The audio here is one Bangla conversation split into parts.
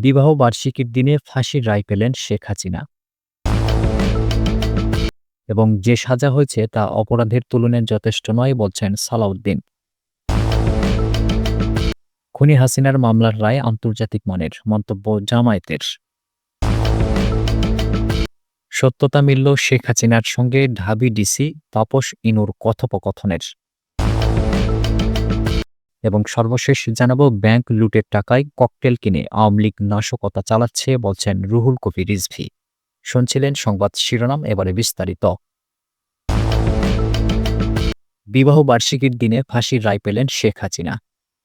বিবাহ বার্ষিকীর দিনে ফাঁসির রায় পেলেন শেখ হাসিনা এবং যে সাজা হয়েছে তা অপরাধের তুলনায় যথেষ্ট নয় বলছেন সালাউদ্দিন। খুনি হাসিনার মামলার রায় আন্তর্জাতিক মানের, মন্তব্য জামায়াতের। সত্যতা মিলল শেখ হাসিনার সঙ্গে ঢাবি ডিসি তাপস ইনুর কথোপকথনের। এবং সর্বশেষ জানাবো, ব্যাংক লুটের টাকায় ককটেল কিনে আওয়ামী লীগ নাশকতা চালাচ্ছে বলছেন রুহুল কবির রিজভী। শুনছিলেন সংবাদ শিরোনাম, এবারে বিস্তারিত। বিবাহ বার্ষিকীর দিনে ফাঁসির রায় পেলেন শেখ হাসিনা।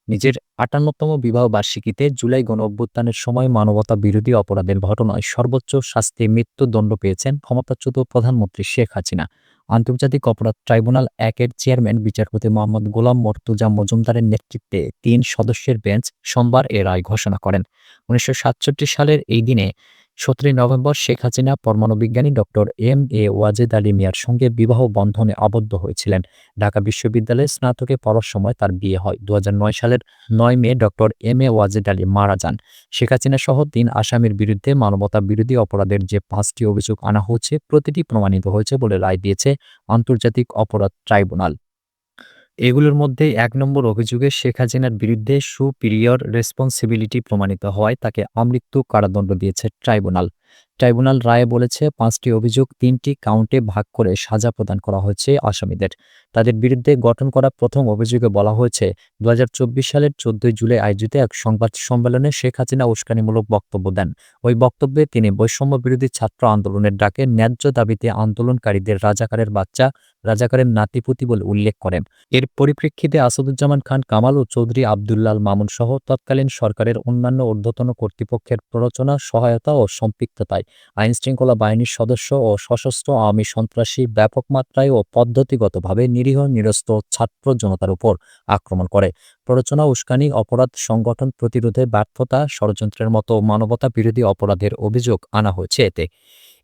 নিজের ৫৮তম বিবাহ বার্ষিকীতে জুলাই গণঅভ্যুত্থানের সময় মানবতা বিরোধী অপরাধের ঘটনায় সর্বোচ্চ শাস্তি মৃত্যুদণ্ড পেয়েছেন ক্ষমতাচ্যুত প্রধানমন্ত্রী শেখ হাসিনা। আন্তর্জাতিক অপরাধ ট্রাইব্যুনাল ১-এর চেয়ারম্যান বিচারপতি মোহাম্মদ গোলাম মর্তুজা মজুমদারের নেতৃত্বে ৩ সদস্যের বেঞ্চ সোমবার এ রায় ঘোষণা করেন। ১৯৬৭ সালের এই দিনে ১৭ নভেম্বর শেখ হাসিনা পরমাণুবিজ্ঞানী ডক্টর এম.এ. ওয়াজেদ আলী মিয়ার সঙ্গে বিবাহ বন্ধনে আবদ্ধ হয়েছিলেন। ঢাকা বিশ্ববিদ্যালয়ে স্নাতকে পড়ার সময় তার বিয়ে হয়। ২০০৯ সালের ৯ মে ডক্টর এম.এ. ওয়াজেদ আলী মারা যান। শেখ হাসিনা সহ ৩ আসামির বিরুদ্ধে মানবতা বিরোধী অপরাধের যে ৫টি অভিযোগ আনা হয়েছে, প্রতিটি প্রমাণিত হয়েছে বলে রায় দিয়েছে আন্তর্জাতিক অপরাধ ট্রাইব্যুনাল। এগুলোর মধ্যে ১ নম্বর অভিযোগে শেখ হাসিনার বিরুদ্ধে সুপিরিয়র রেসপন্সিবিলিটি প্রমাণিত হওয়ায় তাকে আমৃত্যু কারাদণ্ড দিয়েছে ট্রাইব্যুনাল। ট্রাইব্যুনাল রায়ে বলেছে, ৫টি অভিযোগ ৩টি কাউন্টে ভাগ করে সাজা প্রদান করা হয়েছে আসামিদের। তাদের বিরুদ্ধে গঠন করা প্রথম অভিযোগে বলা হয়েছে, ২০২৪ সালের ১৪ জুলাই আয়োজিত এক সংবাদ সম্মেলনে শেখ হাসিনা উস্কানিমূলক বক্তব্য দেন। ওই বক্তব্যে তিনি বৈষম্য বিরোধী ছাত্র আন্দোলনের ডাকে ন্যায্য দাবিতে আন্দোলনকারীদের রাজাকারের বাচ্চা, রাজাকারের নাতিপুতি বলে উল্লেখ করেন। এর পরিপ্রেক্ষিতে আসাদুজ্জামান খান কামাল ও চৌধুরী আবদুল্লাল মামুন সহ তৎকালীন সরকারের অন্যান্য ঊর্ধ্বতন কর্তৃপক্ষের প্ররোচনা, সহায়তা ও সম্পৃক্ততায় আইনশৃঙ্খলা বাহিনীর সদস্য ও সশস্ত্র আওয়ামী সন্ত্রাসী ব্যাপক মাত্রায় ও পদ্ধতিগতভাবে নিরীহ নিরস্ত্র ছাত্র জনতার উপর আক্রমণ করে। প্ররোচনা, উস্কানি, অপরাধ সংগঠন প্রতিরোধে ব্যর্থতা, ষড়যন্ত্রের মতো মানবতা বিরোধী অপরাধের অভিযোগ আনা হয়েছে এতে।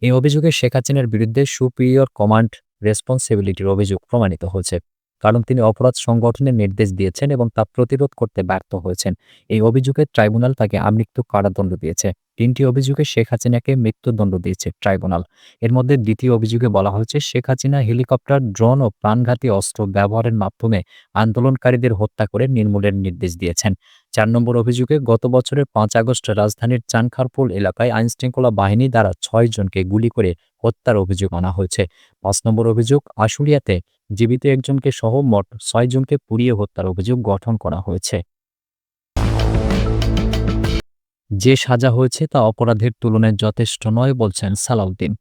এই অভিযোগে শেখ হাসিনার বিরুদ্ধে সুপিরিয়র কমান্ড রেসপন্সিবিলিটির অভিযোগ প্রমাণিত হয়েছে, কারণ তিনি অপরাধ সংগঠনের নির্দেশ দিয়েছেন এবং তা প্রতিরোধ করতে ব্যর্থ হয়েছেন। এই অভিযোগে ট্রাইব্যুনাল তাকে আমৃত্যু কারাদণ্ড দিয়েছে। ৩টি অভিযোগে শেখ হাসিনাকে মৃত্যুদণ্ড দিয়েছে ট্রাইব্যুনাল। এর মধ্যে দ্বিতীয় অভিযোগে বলা হয়েছে, শেখ হাসিনা হেলিকপ্টার, ড্রোন ও প্রাণঘাতী অস্ত্র ব্যবহারের মাধ্যমে আন্দোলনকারীদের হত্যা করে নির্মূলের নির্দেশ দিয়েছেন। ৪ নম্বর অভিযোগে গত বছরের ৫ আগস্ট রাজধানীর চানখারপুল এলাকায় আইনশৃঙ্খলা বাহিনী দ্বারা ৬ জনকে গুলি করে হত্যার অভিযোগ আনা হয়েছে। ৫ নম্বর অভিযোগ, আশুলিয়াতে জীবিত একজনকে সহ মোট ৬ জনকে পুড়িয়ে হত্যার অভিযোগ গঠন করা হয়েছে। যে সাজা হয়েছে তা অপরাধের তুলনায় যথেষ্ট নয় বলছেন সালাউদ্দিন।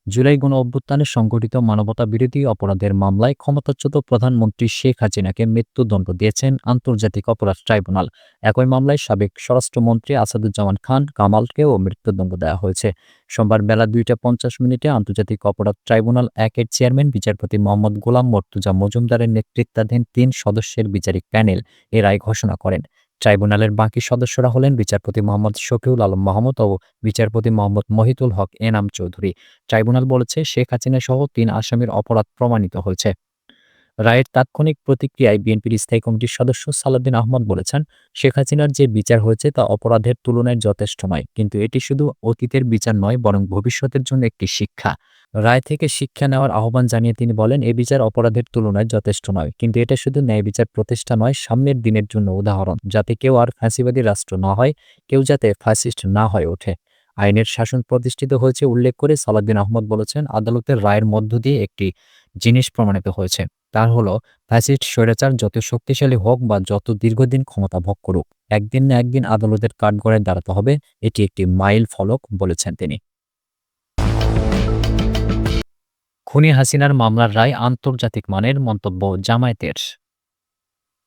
জুলাই গণঅভ্যুত্থানে সংঘটিত মানবতা বিরোধী অপরাধের মামলায় ক্ষমতাচ্যুত প্রধানমন্ত্রী শেখ হাসিনাকে মৃত্যুদণ্ড দিয়েছেন আন্তর্জাতিক অপরাধ ট্রাইব্যুনাল। একই মামলায় সাবেক স্বরাষ্ট্রমন্ত্রী আসাদুজ্জামান খান কামালকেও মৃত্যুদণ্ড দেওয়া হয়েছে। সোমবার বেলা ২টা ৫০ আন্তর্জাতিক অপরাধ ট্রাইব্যুনাল ১-এর চেয়ারম্যান বিচারপতি মোহাম্মদ গোলাম মর্তুজা মজুমদারের নেতৃত্বাধীন ৩ সদস্যের বিচারিক প্যানেল এ রায় ঘোষণা করেন। ট্রাইব্যুনালের বাকি সদস্যরা হলেন বিচারপতি মোহাম্মদ শফিউল আলম মাহমুদ ও বিচারপতি মোহাম্মদ মহিতুল হক এনাম চৌধুরী। ট্রাইব্যুনাল বলেছে, শেখ হাসিনা সহ ৩ আসামির অপরাধ প্রমাণিত হয়েছে। রায়ের তাৎক্ষণিক প্রতিক্রিয়ায় বিএনপির স্থায়ী কমিটির সদস্য সালাউদ্দিন আহমদ বলেছেন, শেখ হাসিনার যে বিচার হয়েছে তা অপরাধের তুলনায় যথেষ্ট নয়, কিন্তু এটি শুধু অতীতের বিচার নয়, বরং ভবিষ্যতের জন্য একটি শিক্ষা। রায় থেকে শিক্ষা নেওয়ার আহ্বান জানিয়ে তিনি বলেন, এ বিচার অপরাধের তুলনায় যথেষ্ট নয়, কিন্তু এটা শুধু ন্যায় বিচার প্রতিষ্ঠা নয়, সামনের দিনের জন্য উদাহরণ, যাতে কেউ আর ফ্যাসিবাদী রাষ্ট্র না হয়, কেউ যাতে ফ্যাসিস্ট না হয়ে ওঠে। আইনের শাসন প্রতিষ্ঠিত হয়েছে উল্লেখ করে সালাউদ্দিন আহমদ বলেছেন, আদালতের রায়ের মধ্য দিয়ে একটি জিনিস প্রমাণিত হয়েছে, তা হলো ফ্যাসিস্ট স্বৈরাচার যত শক্তিশালী হোক বা যত দীর্ঘদিন ক্ষমতা ভোগ করুক, একদিন না একদিন আদালতের কাঠগড়ায় দাঁড়াতে হবে। এটি একটি মাইল ফলক বলেছেন তিনি। খুনি হাসিনার মামলার রায় আন্তর্জাতিক মানের, মন্তব্য জামায়াতের।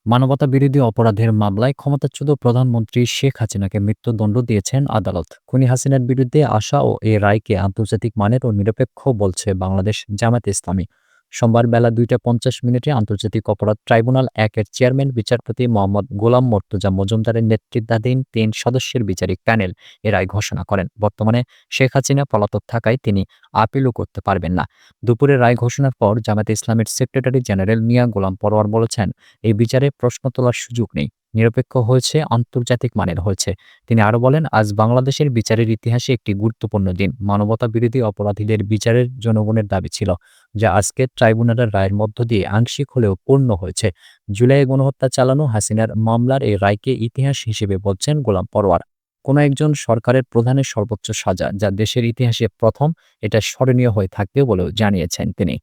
মানবতা বিরোধী অপরাধের মামলায় ক্ষমতাচ্যুত প্রধানমন্ত্রী শেখ হাসিনাকে মৃত্যুদণ্ড দিয়েছেন আদালত। খুনি হাসিনার বিরুদ্ধে আসা ও এ রায়কে আন্তর্জাতিক মানের ও নিরপেক্ষ বলছে বাংলাদেশ জামায়াতে ইসলামী। সোমবার বেলা ২টা ৫০ আন্তর্জাতিক অপরাধ ট্রাইব্যুনাল ১-এর চেয়ারম্যান বিচারপতি মোহাম্মদ গোলাম মর্তুজা মজুমদারের নেতৃত্বাধীন ৩ সদস্যের বিচারিক প্যানেল এ রায় ঘোষণা করেন। বর্তমানে শেখ হাসিনা পলাতক থাকায় তিনি আপিলও করতে পারবেন না। দুপুরে রায় ঘোষণার পর জামায়াতে ইসলামের সেক্রেটারি জেনারেল মিয়া গোলাম পরোয়ার বলেছেন, এই বিচারে প্রশ্ন তোলার সুযোগ নেই। নিরপেক্ষ হয়েছে, আন্তর্জাতিক মানের হয়েছে। তিনি আরও বলেন, আজ বাংলাদেশের বিচারের ইতিহাসে একটি গুরুত্বপূর্ণ দিন। মানবতা বিরোধী অপরাধীদের বিচারের জনগণের দাবি ছিল, যা আজকের ট্রাইব্যুনালের রায়ের মধ্য দিয়ে আংশিক হলেও পূর্ণ হয়েছে। জুলাই গণহত্যা চালানো হাসিনার মামলার এই রায়কে ইতিহাস হিসেবে বলছেন গোলাম পরোয়ার। কোনো একজন সরকারের প্রধানের সর্বোচ্চ সাজা, যা দেশের ইতিহাসে প্রথম, এটা স্মরণীয় হয়ে থাকবে বলেও জানিয়েছেন তিনি।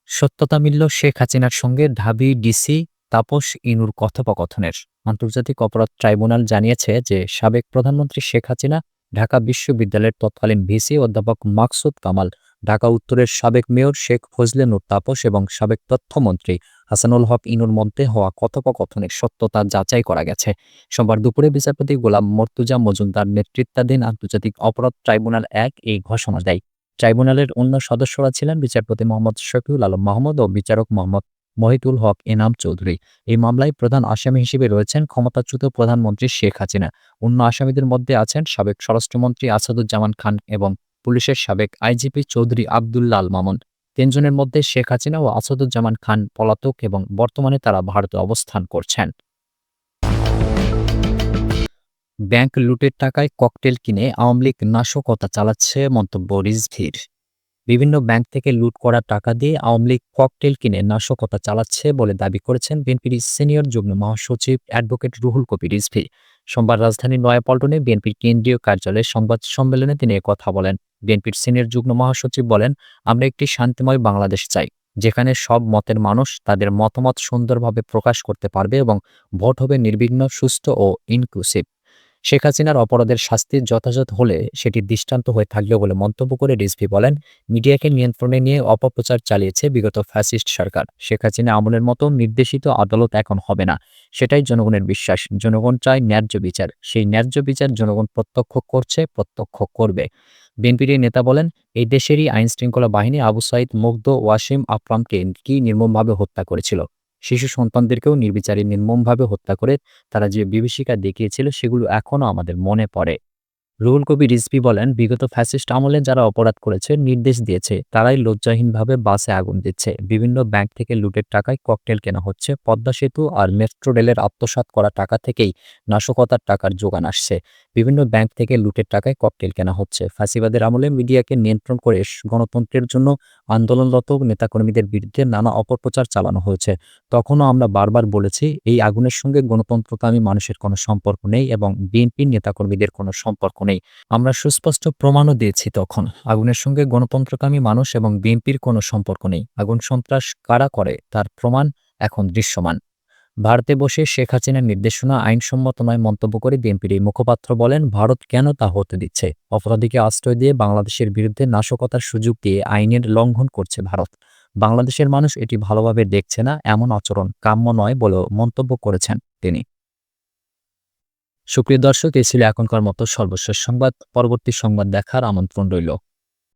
সত্যতা মিলল শেখ হাসিনার সঙ্গে ঢাবি ডিসি তাপস ইনুর কথোপকথনের। আন্তর্জাতিক অপরাধ ট্রাইব্যুনাল জানিয়েছে যে সাবেক প্রধানমন্ত্রী শেখ হাসিনা, ঢাকা বিশ্ববিদ্যালয়ের তৎকালীন ভিসি অধ্যাপক মাকসুদ কামাল, ঢাকা উত্তরের সাবেক মেয়র শেখ ফজলে নূর তাপস এবং সাবেক তথ্যমন্ত্রী হাসানুল হক ইনুর মধ্যে হওয়া কথোপকথনের সত্যতা যাচাই করা গেছে। সোমবার দুপুরে বিচারপতি গোলাম মর্তুজা মজুমদার নেতৃত্বাধীন আন্তর্জাতিক অপরাধ ট্রাইব্যুনাল ১ এই ঘোষণা দেয়। ট্রাইব্যুনালের অন্য সদস্যরা ছিলেন বিচারপতি মোহাম্মদ শফিউল আলম মাহমুদ ও বিচারক মোহাম্মদ মহিতুল হক এনাম চৌধুরী। এই মামলায় প্রধান আসামি হিসেবে রয়েছেন ক্ষমতাচ্যুত প্রধানমন্ত্রী শেখ হাসিনা। অন্য আসামিদের মধ্যে আছেন সাবেক স্বরাষ্ট্রমন্ত্রী আসাদুজ্জামান খান এবং পুলিশের সাবেক আইজিপি চৌধুরী আব্দুল্লাহ আল মামুন। তিনজনের মধ্যে শেখ হাসিনা ও আসাদুজ্জামান খান পলাতক এবং বর্তমানে তারা ভারতে অবস্থান করছেন। ব্যাংক লুটের টাকায় ককটেল কিনে আওয়ামী লীগ নাশকতা চালাচ্ছে, মন্তব্য রিজভীর। বিভিন্ন ব্যাংক থেকে লুট করা টাকা দিয়ে আওয়ামী লীগ ককটেল কিনে নাশকতা চালাচ্ছে বলে দাবি করেছেন বিএনপির সিনিয়র যুগ্ম মহাসচিব অ্যাডভোকেট রুহুল কবির রিজভী। সোমবার রাজধানীর নয়াপল্টনে বিএনপির কেন্দ্রীয় কার্যালয়ে সংবাদ সম্মেলনে তিনি কথা বলেন। বিএনপির সিনিয়র যুগ্ম মহাসচিব বলেন, আমরা একটি শান্তিময় বাংলাদেশ চাই, যেখানে সব মতের মানুষ তাদের মতামত সুন্দরভাবে প্রকাশ করতে পারবে এবং ভোট হবে নির্বিঘ্ন, সুষ্ঠু ও ইনক্লুসিভ। শেখ হাসিনার অপরাধের শাস্তি যথাযথ হলে সেটি দৃষ্টান্ত হয়ে থাকবে বলে মন্তব্য করে রিজভী বলেন, মিডিয়াকে নিয়ন্ত্রণে নিয়ে অপপ্রচার চালিয়েছে বিগত ফ্যাসিস্ট সরকার। শেখ হাসিনা আমলের মতো নির্দেশিত আদালত এখন হবে না, সেটাই জনগণের বিশ্বাস। জনগণ চায় ন্যায্য বিচার, সেই ন্যায্য বিচার জনগণ প্রত্যক্ষ করছে, প্রত্যক্ষ করবে। বিএনপির এই নেতা বলেন, এই দেশেরই আইনশৃঙ্খলা বাহিনী আবু সাইদ, মুগ্ধ, ওয়াসিম আকরামকে কি নির্মমভাবে হত্যা করেছিল। শিশু সন্তানদেরকেও নির্বিচারে নির্মমভাবে হত্যা করে তারা যে বিভীষিকা দেখিয়েছিল, সেগুলো এখনো আমাদের মনে পড়ে। রুহুল কবির রিজভী বলেন, বিগত ফ্যাসিস্ট আমলে যারা অপরাধ করেছে, নির্দেশ দিয়েছে, তারাই লজ্জাহীনভাবে বাসে আগুন দিচ্ছে। বিভিন্ন ব্যাংক থেকে লুটের টাকায় ককটেল কেনা হচ্ছে। পদ্মা সেতু আর মেট্রো রেলের আত্মসাৎ করা টাকা থেকেই নাশকতার টাকার যোগান আসছে। বিভিন্ন ব্যাংক থেকে লুটের টাকায় ককটেল কেনা হচ্ছে। ফ্যাসিবাদের আমলে মিডিয়াকে নিয়ন্ত্রণ করে গণতন্ত্রের জন্য আন্দোলনরত নেতাকর্মীদের বিরুদ্ধে নানা অপপ্রচার চালানো হয়েছে। তখনও আমরা বারবার বলেছি, এই আগুনের সঙ্গে গণতন্ত্রকামী মানুষের কোনো সম্পর্ক নেই এবং বিএনপির নেতাকর্মীদের কোনো সম্পর্ক নেই। আমরা সুস্পষ্ট প্রমাণও দিয়েছি তখন, আগুনের সঙ্গে গণতন্ত্রকামী মানুষ এবং বিএনপির কোনো সম্পর্ক নেই। আগুন সন্ত্রাস কারা করে তার প্রমাণ এখন দৃশ্যমান। ভারতে বসে শেখ হাসিনার নির্দেশনা আইনসম্মত নয় মন্তব্য করে বিএনপির এই মুখপাত্র বলেন, ভারত কেন তা হতে দিচ্ছে? অপরাধীকে আশ্রয় দিয়ে বাংলাদেশের বিরুদ্ধে নাশকতার সুযোগ দিয়ে আইনের লঙ্ঘন করছে ভারত। বাংলাদেশের মানুষ এটি ভালোভাবে দেখছে না, এমন আচরণ কাম্য নয় বলেও মন্তব্য করেছেন তিনি। সুপ্রিয় দর্শক, এই ছিল এখনকার মতো সর্বশেষ সংবাদ। পরবর্তী সংবাদ দেখার আমন্ত্রণ রইল।